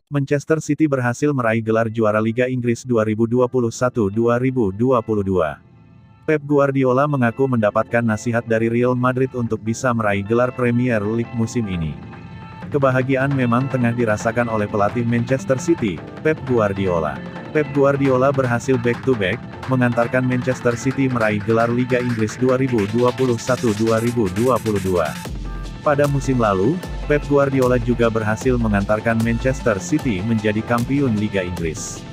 Manchester City berhasil meraih gelar juara Liga Inggris 2021-2022. Pep Guardiola mengaku mendapatkan nasihat dari Real Madrid untuk bisa meraih gelar Premier League musim ini. Kebahagiaan memang tengah dirasakan oleh pelatih Manchester City, Pep Guardiola. Pep Guardiola berhasil back-to-back, mengantarkan Manchester City meraih gelar Liga Inggris 2021-2022. Pada musim lalu, Pep Guardiola juga berhasil mengantarkan Manchester City menjadi kampiun Liga Inggris.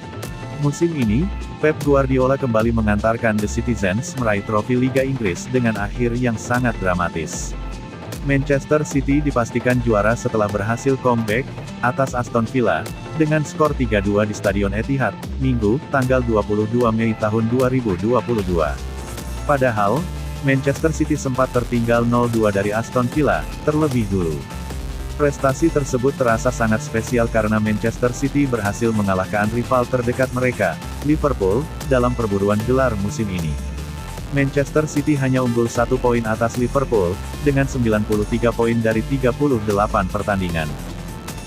Musim ini, Pep Guardiola kembali mengantarkan The Citizens meraih trofi Liga Inggris dengan akhir yang sangat dramatis. Manchester City dipastikan juara setelah berhasil comeback atas Aston Villa dengan skor 3-2 di Stadion Etihad, Minggu, tanggal 22 Mei tahun 2022. Padahal, Manchester City sempat tertinggal 0-2 dari Aston Villa terlebih dulu. Prestasi tersebut terasa sangat spesial karena Manchester City berhasil mengalahkan rival terdekat mereka, Liverpool, dalam perburuan gelar musim ini. Manchester City hanya unggul 1 poin atas Liverpool, dengan 93 poin dari 38 pertandingan.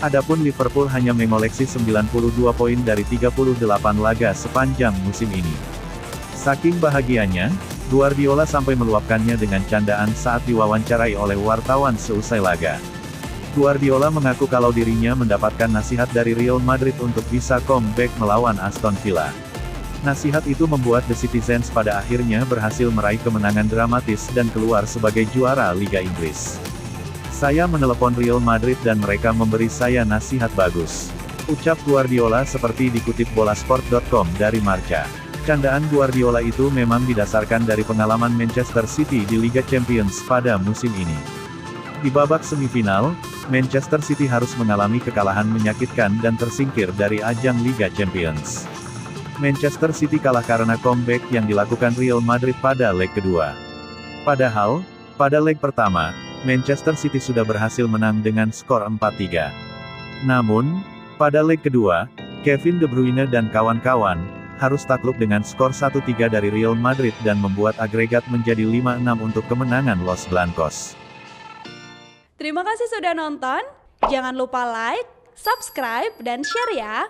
Adapun Liverpool hanya mengoleksi 92 poin dari 38 laga sepanjang musim ini. Saking bahagianya, Guardiola sampai meluapkannya dengan candaan saat diwawancarai oleh wartawan seusai laga. Guardiola mengaku kalau dirinya mendapatkan nasihat dari Real Madrid untuk bisa comeback melawan Aston Villa. Nasihat itu membuat The Citizens pada akhirnya berhasil meraih kemenangan dramatis dan keluar sebagai juara Liga Inggris. Saya menelepon Real Madrid dan mereka memberi saya nasihat bagus, ucap Guardiola seperti dikutip bolasport.com dari Marca. Candaan Guardiola itu memang didasarkan dari pengalaman Manchester City di Liga Champions pada musim ini. Di babak semifinal, Manchester City harus mengalami kekalahan menyakitkan dan tersingkir dari ajang Liga Champions. Manchester City kalah karena comeback yang dilakukan Real Madrid pada leg kedua. Padahal, pada leg pertama, Manchester City sudah berhasil menang dengan skor 4-3. Namun, pada leg kedua, Kevin De Bruyne dan kawan-kawan harus takluk dengan skor 1-3 dari Real Madrid dan membuat agregat menjadi 5-6 untuk kemenangan Los Blancos. Terima kasih sudah nonton, jangan lupa like, subscribe, dan share ya!